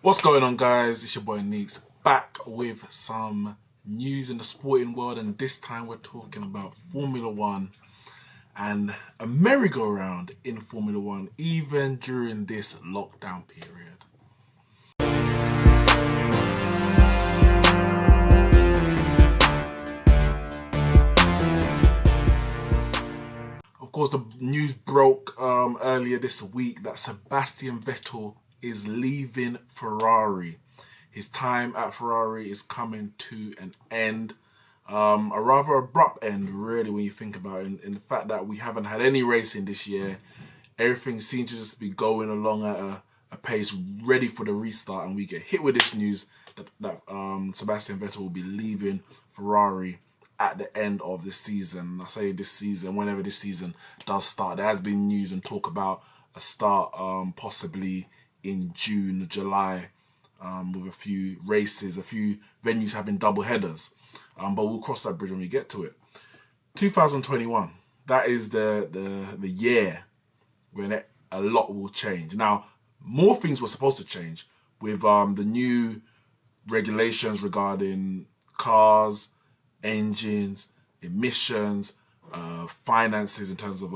What's going on, guys? It's your boy Neeks, back with some news in the sporting world, and this time we're talking about Formula One and a merry-go-round in Formula One, even during this lockdown period. Of course, the news broke earlier this week that Sebastian Vettel is leaving Ferrari. His time at Ferrari is coming to an end. A rather abrupt end, really, when you think about it, in the fact that we haven't had any racing this year. Everything seems to just be going along at a pace ready for the restart, and we get hit with this news that Sebastian Vettel will be leaving Ferrari at the end of this season. I say this season, whenever this season does start. There has been news and talk about a start possibly in June, July, with a few races, a few venues having double headers. But we'll cross that bridge when we get to it. 2021, that is the year when a lot will change. Now, more things were supposed to change with the new regulations regarding cars, engines, emissions, finances in terms of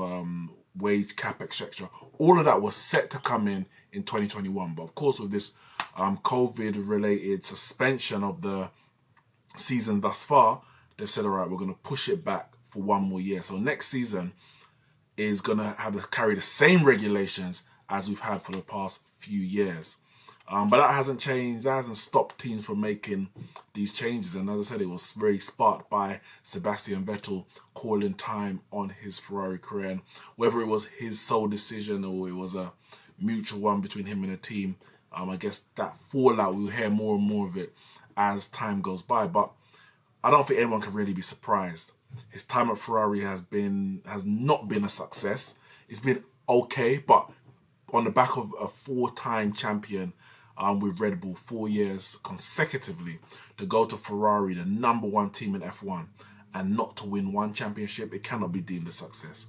wage cap, etc. All of that was set to come in 2021. But of course, with this COVID-related suspension of the season thus far, they've said, all right, we're going to push it back for one more year. So next season is going to have to carry the same regulations as we've had for the past few years. But that hasn't changed. That hasn't stopped teams from making these changes. And as I said, it was really sparked by Sebastian Vettel calling time on his Ferrari career. And whether it was his sole decision or it was a mutual one between him and the team, I guess that fallout, we'll hear more and more of it as time goes by. But I don't think anyone can really be surprised. His time at Ferrari has not been a success. It's been okay, but on the back of a four-time champion with Red Bull, 4 years consecutively, to go to Ferrari, the #1 team in F1, and not to win one championship, it cannot be deemed a success.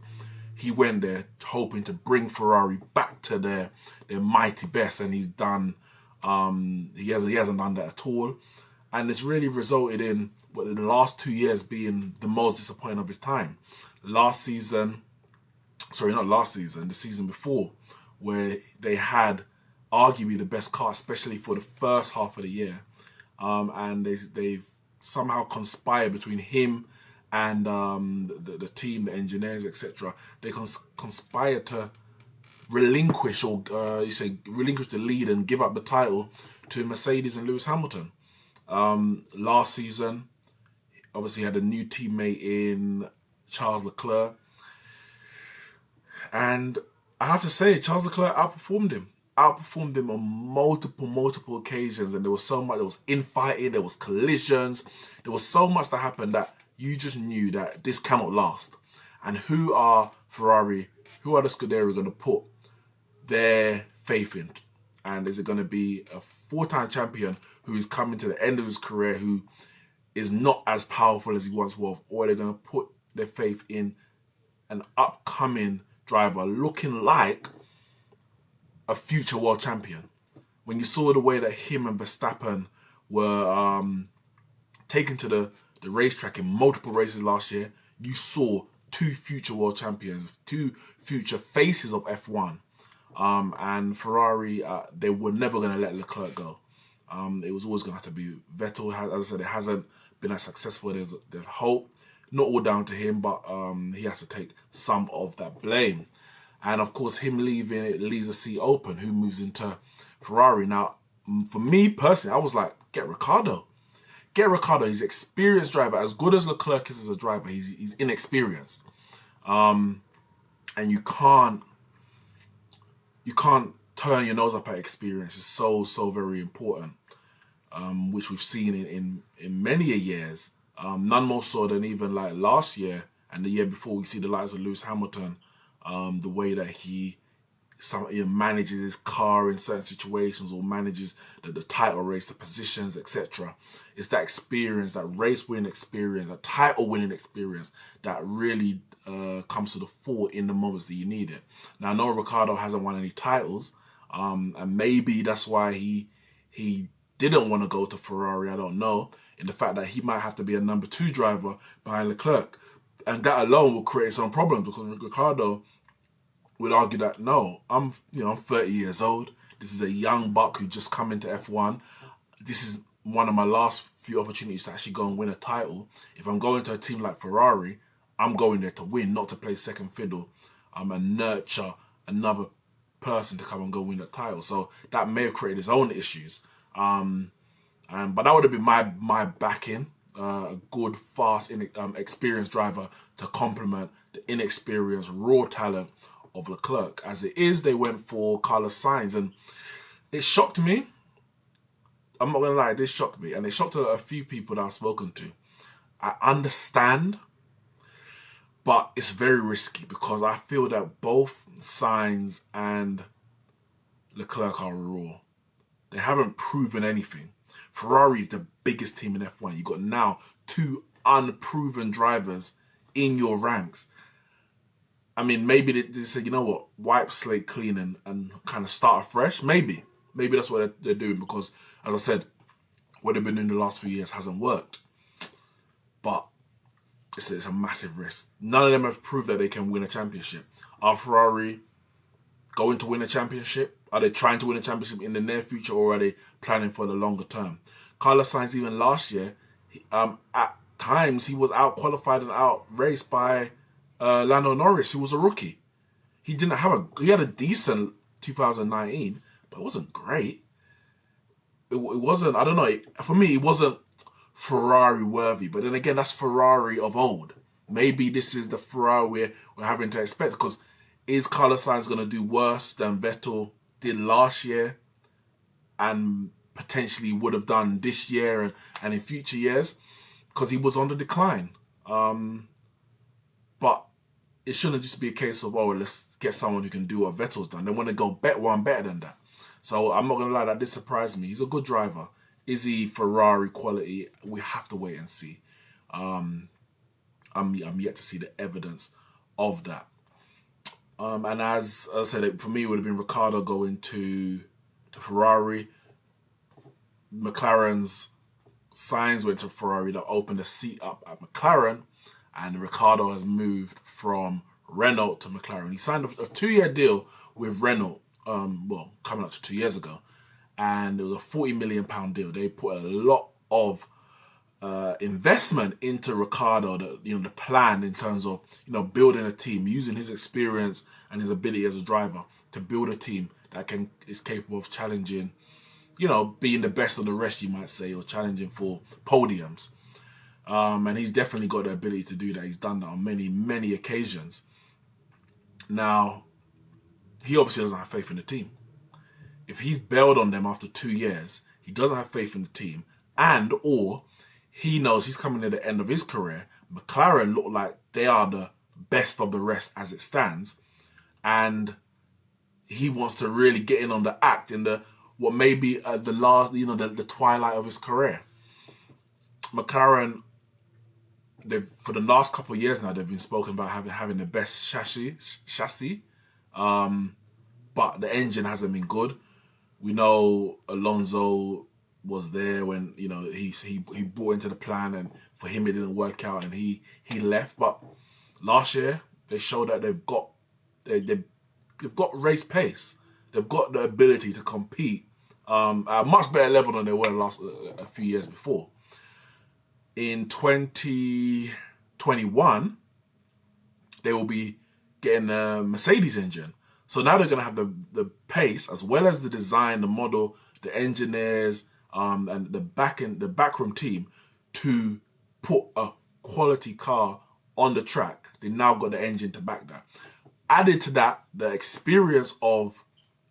He went there hoping to bring Ferrari back to their mighty best, and he's done. He hasn't done that at all, and it's really resulted in the last 2 years being the most disappointing of his time. The season before, where they had arguably the best car, especially for the first half of the year, and they've somehow conspired between him and the team, the engineers, etc. They conspired to relinquish relinquish the lead and give up the title to Mercedes and Lewis Hamilton. Last season, obviously had a new teammate in Charles Leclerc, and I have to say, Charles Leclerc outperformed him on multiple occasions, and there was so much. There was infighting, there was collisions, there was so much that happened that you just knew that this cannot last. And who are Ferrari, who are the Scuderia going to put their faith in? And is it going to be a four-time champion who is coming to the end of his career, who is not as powerful as he once was, or are they going to put their faith in an upcoming driver looking like a future world champion? When you saw the way that him and Verstappen were taken to the racetrack in multiple races last year, you saw two future world champions, two future faces of F1. And Ferrari, they were never going to let Leclerc go. It was always going to have to be Vettel. As I said, it hasn't been as successful as there's hope. Not all down to him, but he has to take some of that blame. And of course, him leaving, it leaves a seat open. Who moves into Ferrari? Now, for me personally, I was like, get Ricciardo. Get Ricciardo. He's an experienced driver. As good as Leclerc is as a driver, he's inexperienced. And you can't turn your nose up at experience. It's so very important, which we've seen in many years. None more so than even like last year and the year before. We see the likes of Lewis Hamilton, the way that he manages his car in certain situations, or manages the title race, the positions, etc. It's that experience, that race winning experience, that title winning experience that really comes to the fore in the moments that you need it. Now, I know Ricciardo hasn't won any titles, and maybe that's why he he didn't want to go to Ferrari, I don't know, in the fact that he might have to be a number 2 driver behind Leclerc. And that alone will create some problems because Ricardo would argue that, no, I'm 30 years old. This is a young buck who just come into F1. This is one of my last few opportunities to actually go and win a title. If I'm going to a team like Ferrari, I'm going there to win, not to play second fiddle and nurture another person to come and go win the title. So that may have created his own issues. But that would have been my backing. A good, fast, experienced driver to complement the inexperienced, raw talent of Leclerc. As it is, they went for Carlos Sainz, and it shocked me. I'm not going to lie, this shocked me. And it shocked a few people that I've spoken to. I understand, but it's very risky because I feel that both Sainz and Leclerc are raw. They haven't proven anything. Ferrari is the biggest team in F1. You've got now 2 unproven drivers in your ranks. I mean, maybe they said, you know what, wipe slate clean and kind of start afresh. Maybe that's what they're doing because, as I said, what they've been doing the last few years hasn't worked. But it's a massive risk. None of them have proved that they can win a championship. Are Ferrari going to win a championship? Are they trying to win a championship in the near future, or are they planning for the longer term? Carlos Sainz, even last year, at times he was out-qualified and out-raced by Lando Norris, who was a rookie. He had a decent 2019, but it wasn't great. It wasn't, I don't know, for me, it wasn't Ferrari worthy. But then again, that's Ferrari of old. Maybe this is the Ferrari we're having to expect, because is Carlos Sainz going to do worse than Vettel did last year and potentially would have done this year and in future years? Because he was on the decline. But it shouldn't just be a case of, oh, let's get someone who can do what Vettel's done. They want to go one better than that. So I'm not going to lie, that did surprise me. He's a good driver. Is he Ferrari quality? We have to wait and see. I'm yet to see the evidence of that. And as I said, for me, it would have been Ricciardo going to Ferrari. McLaren's Sainz went to Ferrari. That opened a seat up at McLaren. And Ricciardo has moved from Renault to McLaren. He signed a 2-year deal with Renault, coming up to 2 years ago. And it was a £40 million deal. They put a lot of investment into Ricciardo, the plan in terms of building a team, using his experience and his ability as a driver to build a team that is capable of challenging, being the best of the rest, you might say, or challenging for podiums. And he's definitely got the ability to do that. He's done that on many, many occasions. Now, he obviously doesn't have faith in the team. If he's bailed on them after 2 years, he doesn't have faith in the team, or he knows he's coming to the end of his career. McLaren look like they are the best of the rest as it stands, and he wants to really get in on the act in what may be the last, the twilight of his career. McLaren, for the last couple of years now, they've been spoken about having the best chassis, but the engine hasn't been good. We know Alonso was there when he bought into the plan, and for him it didn't work out, and he left. But last year they showed that they've got race pace. They've got the ability to compete at a much better level than they were a few years before. In 2021, they will be getting a Mercedes engine. So now they're going to have the pace, as well as the design, the model, the engineers, and the backroom team to put a quality car on the track. They now got the engine to back that. Added to that, the experience of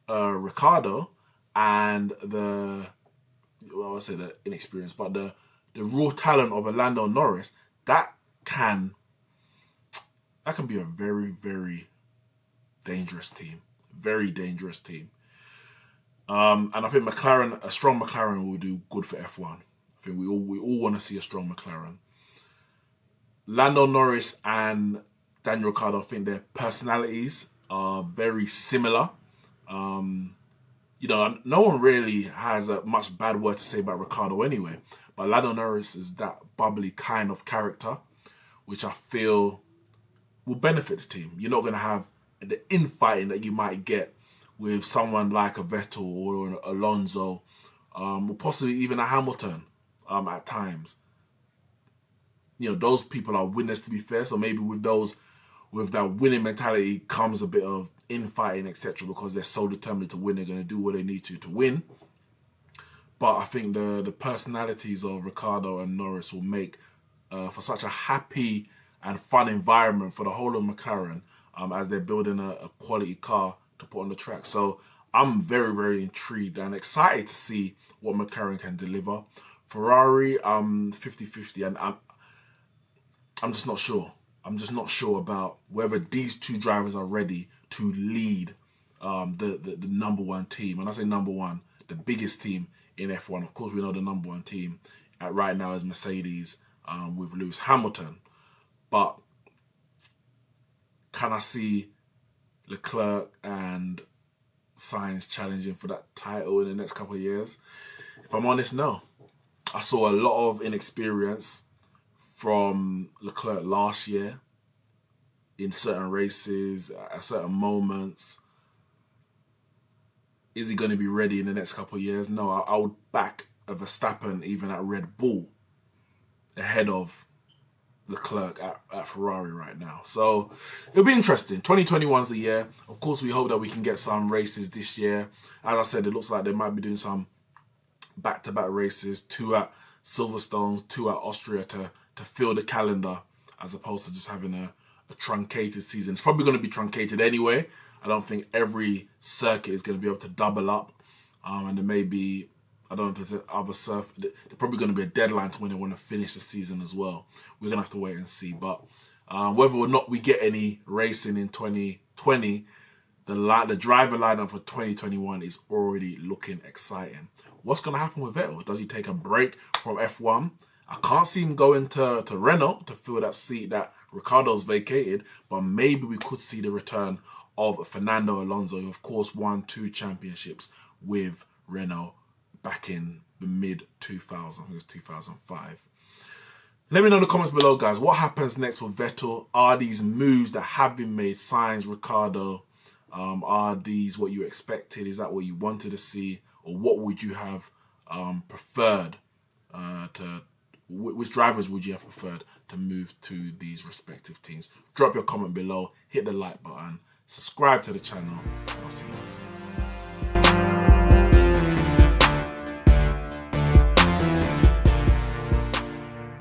Ricciardo and the inexperience, but the raw talent of Lando Norris, that can be a very, very dangerous team. Very dangerous team. And I think a strong McLaren will do good for F1. I think we all want to see a strong McLaren. Lando Norris and Daniel Ricciardo, I think their personalities are very similar. you know, no one really has a much bad word to say about Ricciardo anyway. But Lando Norris is that bubbly kind of character, which I feel will benefit the team. You're not going to have the infighting that you might get with someone like a Vettel or an Alonso, or possibly even a Hamilton at times. You know, those people are winners, to be fair. So maybe with that winning mentality comes a bit of infighting, etc. Because they're so determined to win, they're going to do what they need to win. But I think the personalities of Ricciardo and Norris will make for such a happy and fun environment for the whole of McLaren as they're building a quality car to put on the track. So I'm very, very intrigued and excited to see what McLaren can deliver. Ferrari, 50-50, and I'm just not sure. I'm just not sure about whether these two drivers are ready to lead the number one team. When I say number one, the biggest team in F1. Of course, we know the number one team right now is Mercedes with Lewis Hamilton. But can I see Leclerc and Sainz challenging for that title in the next couple of years? If I'm honest, no. I saw a lot of inexperience from Leclerc last year in certain races, at certain moments. Is he going to be ready in the next couple of years? No, I would back a Verstappen even at Red Bull ahead of Leclerc at Ferrari right now. So it'll be interesting. 2021 is the year. Of course, we hope that we can get some races this year. As I said, it looks like they might be doing some back-to-back races, 2 at Silverstone, 2 at Austria to fill the calendar, as opposed to just having a truncated season. It's probably going to be truncated anyway. I don't think every circuit is going to be able to double up. And there may be, I don't know if there's other there's probably going to be a deadline to when they want to finish the season as well. We're going to have to wait and see. But whether or not we get any racing in 2020, the driver lineup for 2021 is already looking exciting. What's going to happen with Vettel? Does he take a break from F1? I can't see him going to Renault to fill that seat that Ricciardo's vacated, but maybe we could see the return of Fernando Alonso, who of course won 2 championships with Renault back in the mid-2000s, it was 2005. Let me know in the comments below, guys, what happens next with Vettel? Are these moves that have been made, Sainz, Ricciardo, are these what you expected? Is that what you wanted to see? Or what would you have preferred which drivers would you have preferred to move to these respective teams? Drop your comment below, hit the like button, subscribe to the channel, and I'll see you guys soon.